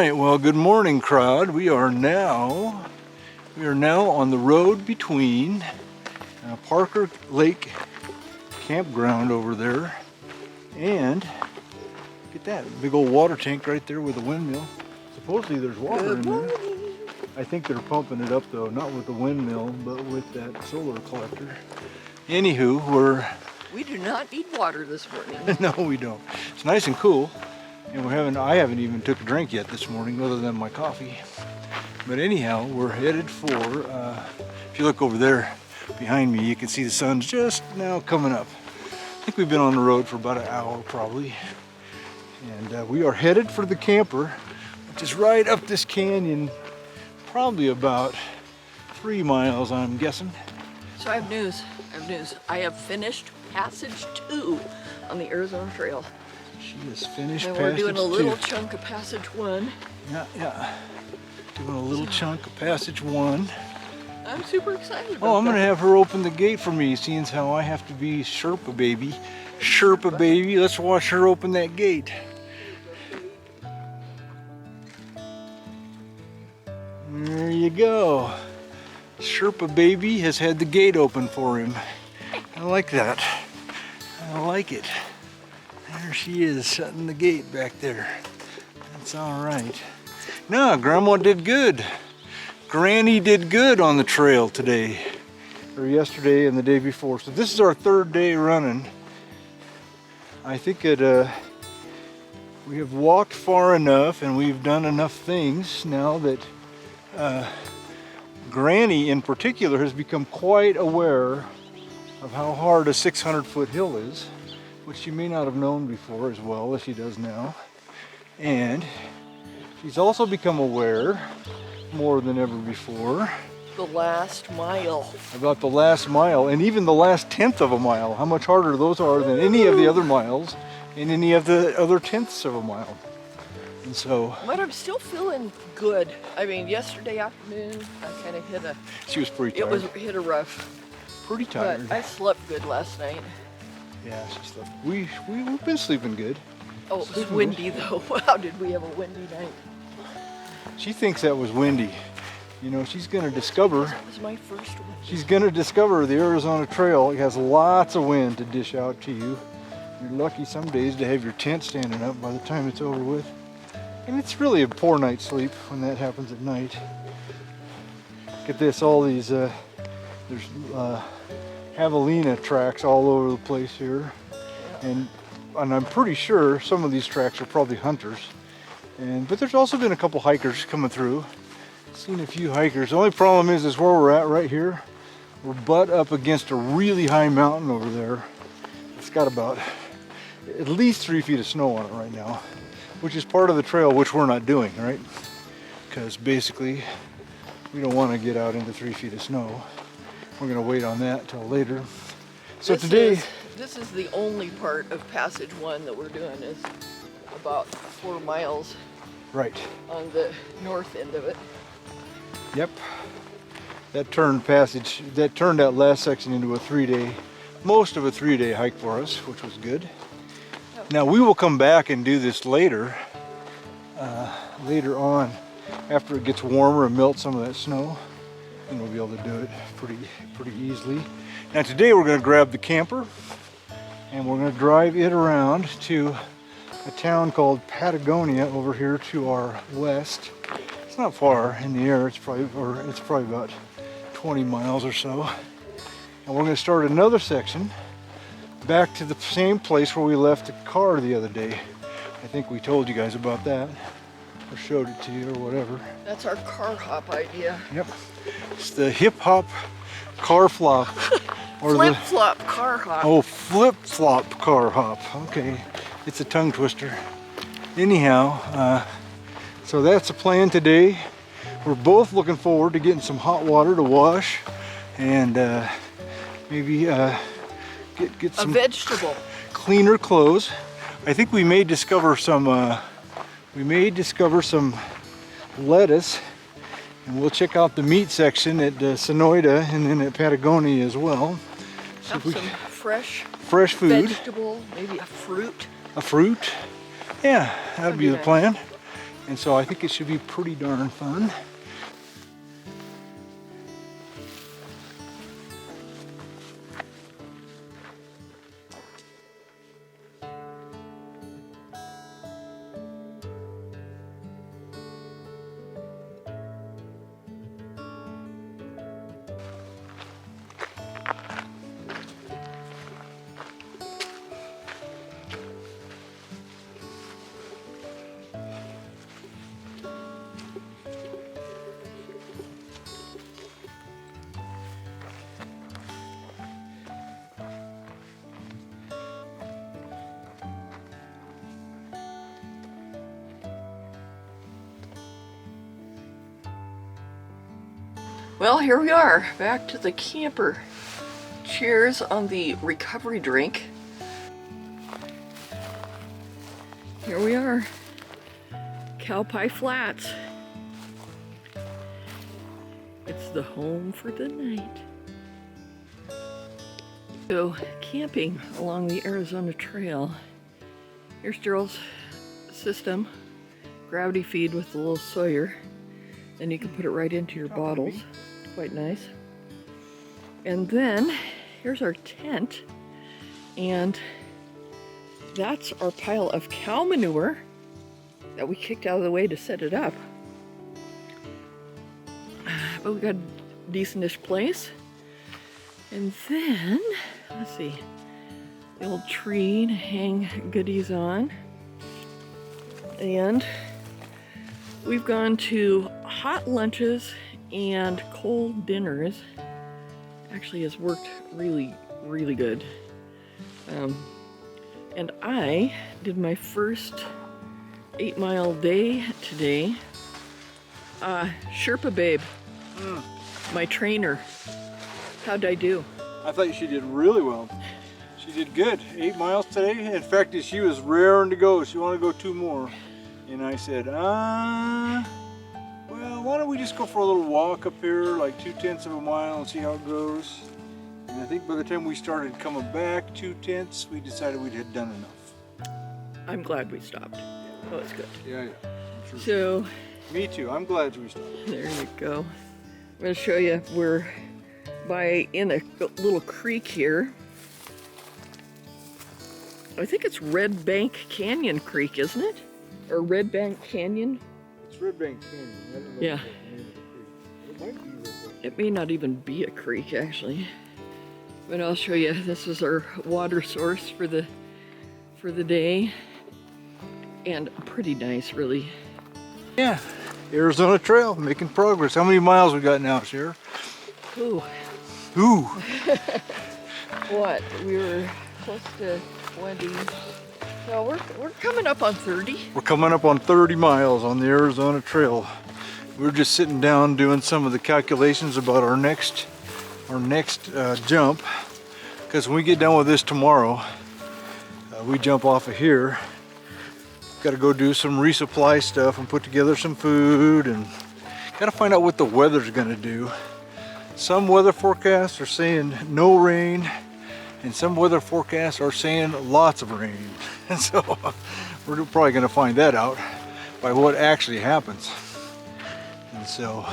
right, well, good morning, crowd. We are now on the road between Parker Lake Campground over there, and get that big old water tank right there with a windmill. Supposedly there's water in there. I think they're pumping it up though, not with the windmill, but with that solar collector. Anywho, we do not need water this morning. No, we don't. It's nice and cool. And I haven't even took a drink yet this morning other than my coffee. But anyhow, we're headed for, if you look over there behind me, you can see the sun's just now coming up. I think we've been on the road for about an hour probably. And we are headed for the camper, which is right up this canyon, probably about 3 miles, I'm guessing. So I have news. I have finished passage 2 on the Arizona Trail. She has finished and passage 2. We're doing a little chunk of passage 1. Yeah. Doing a little chunk of passage 1. I'm super excited about that. I'm gonna have her open the gate for me, seeing as how I have to be Sherpa baby. Sherpa baby, let's watch her open that gate. There you go. Sherpa baby has had the gate open for him. I like that. I like it. There she is, shutting the gate back there. That's all right. No, Grandma did good. Granny did good on the trail today, or yesterday and the day before. So this is our 3rd day running. I think we have walked far enough and we've done enough things now that Granny in particular has become quite aware of how hard a 600-foot hill is, which she may not have known before as well as she does now. And she's also become aware, more than ever before, the last mile. About the last mile, and even the last 1/10 of a mile, how much harder those are than any of the other miles and any of the other 1/10ths of a mile. And so... But I'm still feeling good. I mean, yesterday afternoon, I kind of hit a... She was pretty tired. Hit a rough. Pretty tired. But I slept good last night. Yeah, she slept. We've been sleeping good. Oh, it was windy though. Wow, did we have a windy night? She thinks that was windy. You know, she's gonna discover. That was my first one. She's gonna discover the Arizona Trail. It has lots of wind to dish out to you. You're lucky some days to have your tent standing up by the time it's over with. And it's really a poor night's sleep when that happens at night. Get this, all these, there's javelina tracks all over the place here. And I'm pretty sure some of these tracks are probably hunters. But there's also been a couple hikers coming through. Seen a few hikers. The only problem is where we're at right here. We're butt up against a really high mountain over there. It's got about at least 3 feet of snow on it right now, which is part of the trail, which we're not doing, right? Because basically we don't want to get out into 3 feet of snow. We're going to wait on that till later. So this is the only part of passage 1 that we're doing, is about 4 miles. Right. On the north end of it. Yep. That turned that last section into most of a 3-day hike for us, which was good. Oh. Now we will come back and do this later on, after it gets warmer and melts some of that snow, and we'll be able to do it pretty easily. Now today we're going to grab the camper and we're going to drive it around to a town called Patagonia over here to our west. It's not far in the air. It's probably about 20 miles or so. And we're going to start another section back to the same place where we left the car the other day. I think we told you guys about that, or showed it to you, or whatever. That's our car hop idea. Yep. It's the hip hop car flop. Or flip flop car hop. Oh, flip flop car hop. Okay. It's a tongue twister. Anyhow, so that's the plan today. We're both looking forward to getting some hot water to wash and maybe get some cleaner clothes. I think we may discover some lettuce, and we'll check out the meat section at Sonoyta and then at Patagonia as well. Have some fresh food. Vegetable, maybe a fruit. A fruit? Yeah, that'd be the plan. And so I think it should be pretty darn fun. Well, here we are, back to the camper. Cheers on the recovery drink. Here we are, Cowpie Flats. It's the home for the night. So, camping along the Arizona Trail. Here's Daryl's system, gravity feed with the little Sawyer. Then you can put it right into your bottles. Quite nice. And then here's our tent, and that's our pile of cow manure that we kicked out of the way to set it up. But we got a decentish place. And then, let's see, the old tree to hang goodies on. And we've gone to hot lunches and cold dinners. Actually has worked really, really good. And I did my first 8-mile day today. Sherpa Babe, my trainer. How'd I do? I thought she did really well. She did good. 8 miles today. In fact, she was raring to go. She wanted to go 2 more. And I said, well, why don't we just go for a little walk up here, like 2/10 of a mile, and see how it goes. And I think by the time we started coming back 2/10, we decided we had done enough. I'm glad we stopped. Oh, it's good. Yeah. Sure. So, me too. I'm glad we stopped. there you go. I'm going to show you. We're in a little creek here. I think it's Red Bank Canyon Creek, isn't it? Or Red Bank Canyon? It's Red Bank Canyon. I don't know Yeah. if that's the name of the creek. It might be Red Bank. It may not even be a creek, actually. But I'll show you. This is our water source for the day. And pretty nice, really. Yeah. Arizona Trail, making progress. How many miles we got now, Sheriff? Ooh. Ooh. What? We were close to 20. So we're coming up on 30. We're coming up on 30 miles on the Arizona Trail. We're just sitting down doing some of the calculations about our next jump. Because when we get done with this tomorrow, we jump off of here. Got to go do some resupply stuff and put together some food, and got to find out what the weather's going to do. Some weather forecasts are saying no rain, and some weather forecasts are saying lots of rain. And so we're probably going to find that out by what actually happens. And so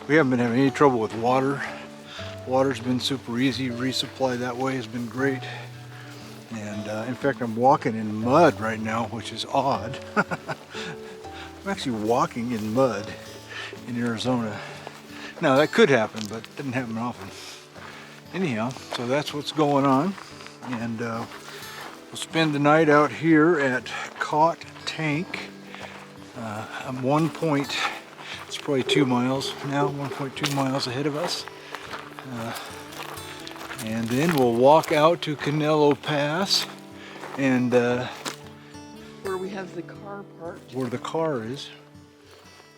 we haven't been having any trouble with water. Water's been super easy. Resupply that way has been great. And in fact, I'm walking in mud right now, which is odd. I'm actually walking in mud in Arizona. Now that could happen, but it doesn't happen often. Anyhow, so that's what's going on. And we'll spend the night out here at Caught Tank. I'm 1 point, it's probably 2 miles now, 1.2 miles ahead of us. And then we'll walk out to Canelo Pass, and Where we have the car parked. where the car is.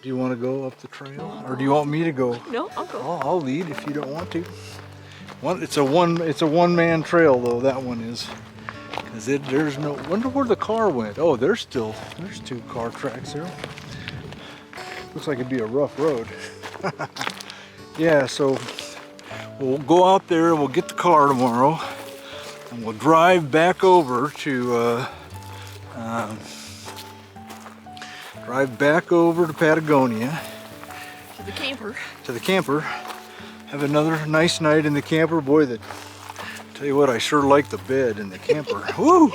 Do you want to go up the trail, or do you want me to go? No, I'll go. I'll lead if you don't want to. It's a one-man trail though. That one is, because there's no. Wonder where the car went. Oh, there's 2 car tracks there. Looks like it'd be a rough road. Yeah, so we'll go out there and we'll get the car tomorrow, and we'll drive back over to drive back over to Patagonia. To the camper. To the camper. Have another nice night in the camper. Boy, tell you what, I sure like the bed in the camper. Woo!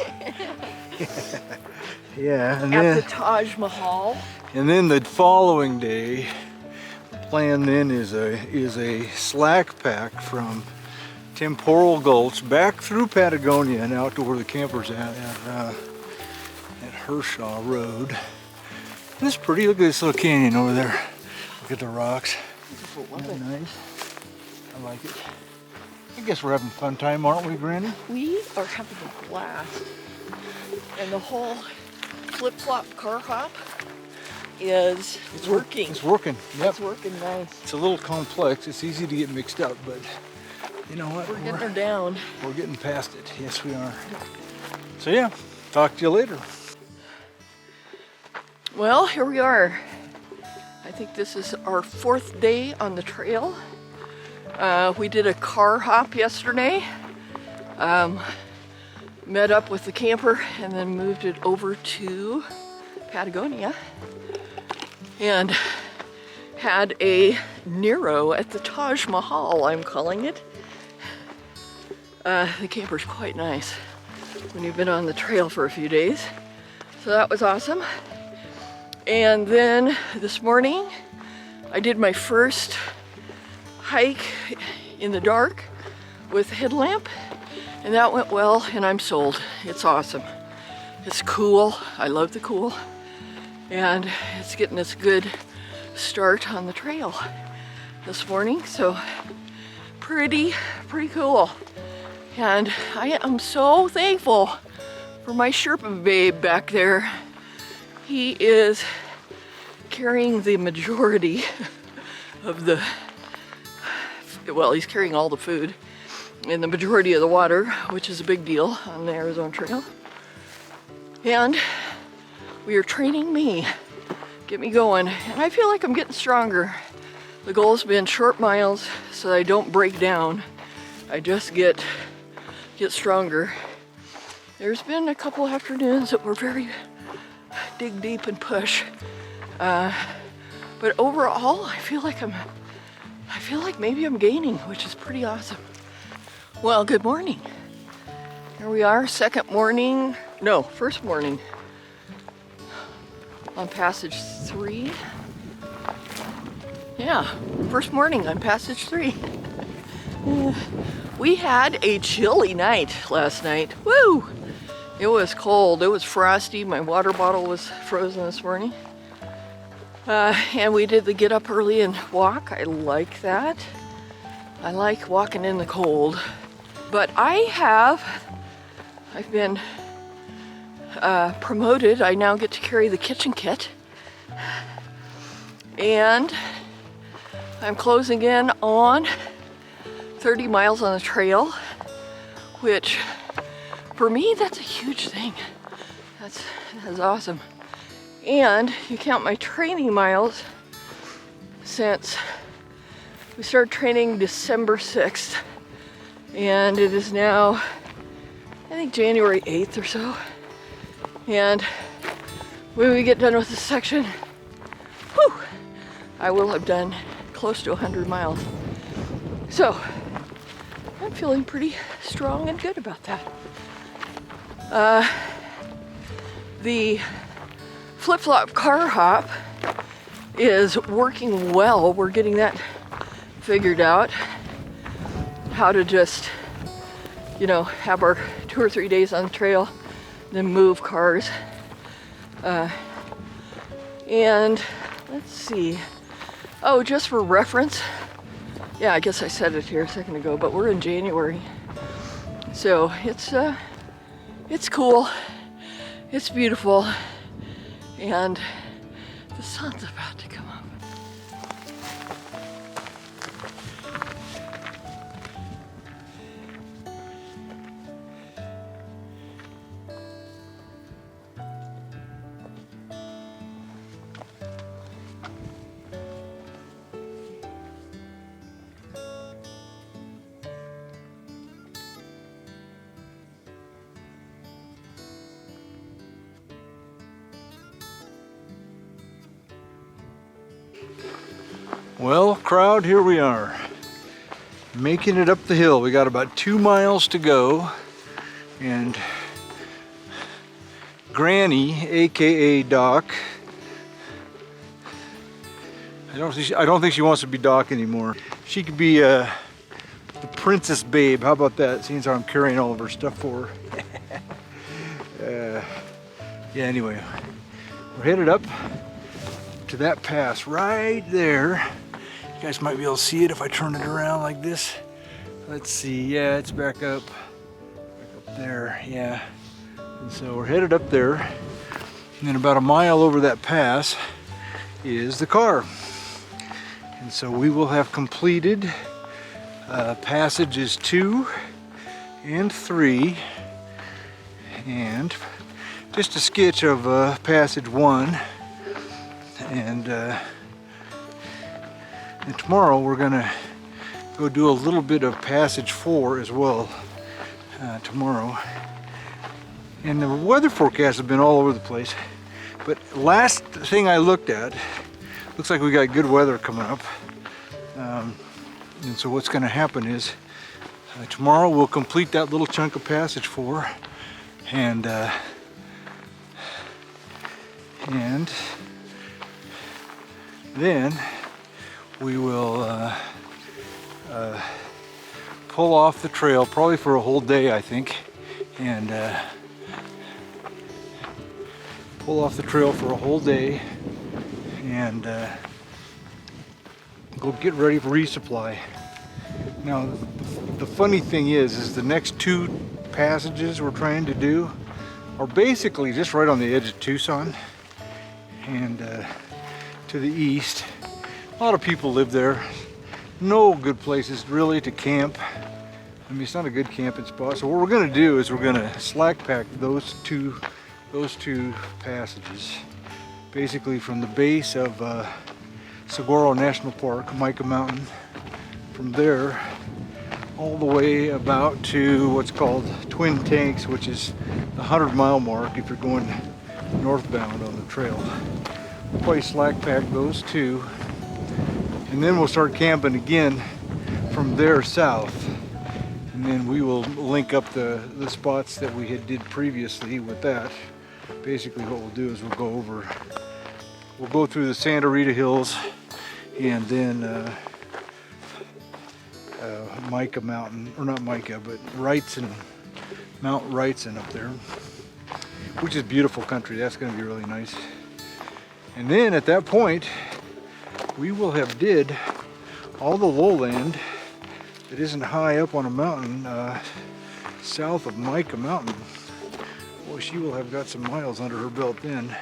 Yeah, and At the Taj Mahal. And then the following day, the plan then is a slack pack from Temporal Gulch back through Patagonia and out to where the camper's at Hershaw Road. This is pretty. Look at this little canyon over there. Look at the rocks. Isn't that nice? I like it. I guess we're having a fun time, aren't we, Granny? We are having a blast. And the whole flip-flop car hop is working. It's working. Yep. It's working nice. It's a little complex. It's easy to get mixed up, but you know what? We're getting her down. We're getting past it. Yes, we are. So yeah, talk to you later. Well, here we are. I think this is our 4th day on the trail. We did a car hop yesterday. Met up with the camper and then moved it over to Patagonia and had a Nero at the Taj Mahal, I'm calling it. The camper's quite nice when you've been on the trail for a few days. So that was awesome. And then this morning I did my first hike in the dark with a headlamp. And that went well, and I'm sold. It's awesome. It's cool. I love the cool. And it's getting us a good start on the trail this morning. So pretty cool. And I am so thankful for my Sherpa babe back there. He is carrying the majority of the, well, he's carrying all the food and the majority of the water, which is a big deal on the Arizona Trail. And we are training me, get me going, and I feel like I'm getting stronger. The goal has been short miles so that I don't break down. I just get stronger. There's been a couple afternoons that were very dig deep and push, but overall I feel like maybe I'm gaining, which is pretty awesome. Well, good morning. Here we are, first morning on passage 3. Yeah, first morning on passage 3. We had a chilly night last night. Woo! It was cold, it was frosty. My water bottle was frozen this morning. And we did the get up early and walk. I like that. I like walking in the cold. But I've been promoted. I now get to carry the kitchen kit. And I'm closing in on 30 miles on the trail, which for me, that's a huge thing. That's awesome. And you count my training miles since we started training December 6th. And it is now, I think, January 8th or so. And when we get done with this section, whew, I will have done close to 100 miles. So I'm feeling pretty strong and good about that. The flip-flop car hop is working well. We're getting that figured out. How to just, have our 2 or 3 days on the trail, then move cars. And let's see. Oh, just for reference, yeah, I guess I said it here a second ago, but we're in January. So it's cool, it's beautiful, and the sun's about to come up. Well, crowd, here we are. Making it up the hill. We got about 2 miles to go. And Granny, aka Doc, I don't think she wants to be Doc anymore. She could be the Princess Babe. How about that? Seeing as how I'm carrying all of her stuff for her. Yeah, anyway, we're headed up to that pass right there. You guys might be able to see it if I turn it around like this. Let's see, yeah, it's back up there, yeah. And so we're headed up there, and then about a mile over that pass is the car. And so we will have completed passages 2 and 3, and just a sketch of passage 1. And tomorrow we're gonna go do a little bit of passage 4 as well tomorrow. And the weather forecast has been all over the place, but last thing I looked at, looks like we got good weather coming up. And so what's gonna happen is tomorrow we'll complete that little chunk of passage 4, and then we will pull off the trail, probably for a whole day, I think, and pull off the trail for a whole day and go get ready for resupply. Now, the funny thing is the next 2 passages we're trying to do are basically just right on the edge of Tucson and to the east. A lot of people live there. No good places really to camp. I mean, it's not a good camping spot. So what we're gonna do is we're gonna slack pack those two passages. Basically from the base of Saguaro National Park, Mica Mountain, from there all the way about to what's called Twin Tanks, which is the 100-mile mark if you're going northbound on the trail. We'll probably slack pack those 2, and then we'll start camping again from there south, and then we will link up the spots that we did previously with that. Basically what we'll do is we'll go through the Santa Rita Hills, and then Mica Mountain, or not Mica, but Wrightson, Mount Wrightson up there, which is beautiful country. That's going to be really nice. And then at that point, we will have did all the lowland that isn't high up on a mountain south of Mica Mountain. Boy, she will have got some miles under her belt then.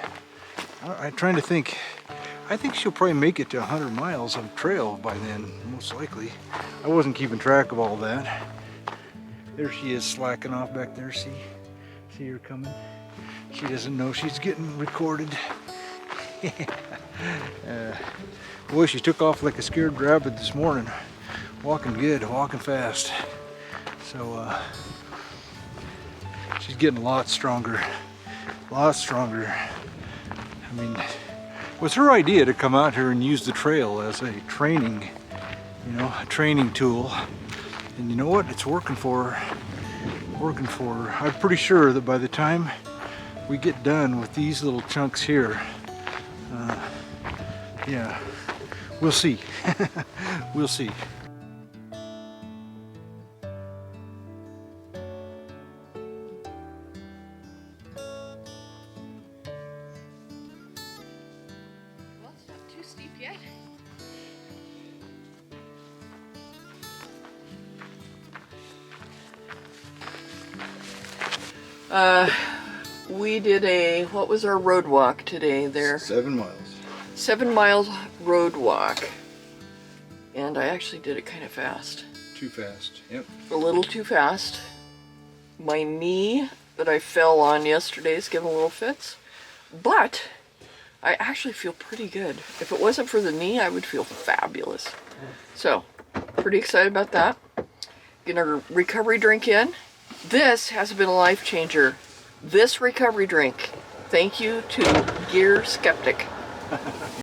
I'm trying to think. I think she'll probably make it to 100 miles of trail by then, most likely. I wasn't keeping track of all that. There she is slacking off back there, see her coming? She doesn't know she's getting recorded. Boy, she took off like a scared rabbit this morning. Walking good, walking fast. So she's getting a lot stronger. I mean, it was her idea to come out here and use the trail as a training, a training tool. And you know what? It's working for her. I'm pretty sure that by the time we get done with these little chunks here, yeah, we'll see. We'll see. Well, it's not too steep yet. We did what was our road walk today there? 7 miles. 7 miles road walk. And I actually did it kind of fast. Too fast, yep. A little too fast. My knee that I fell on yesterday is giving a little fits. But I actually feel pretty good. If it wasn't for the knee, I would feel fabulous. So, pretty excited about that. Getting a recovery drink in. This has been a life changer. This recovery drink. Thank you to Gear Skeptic.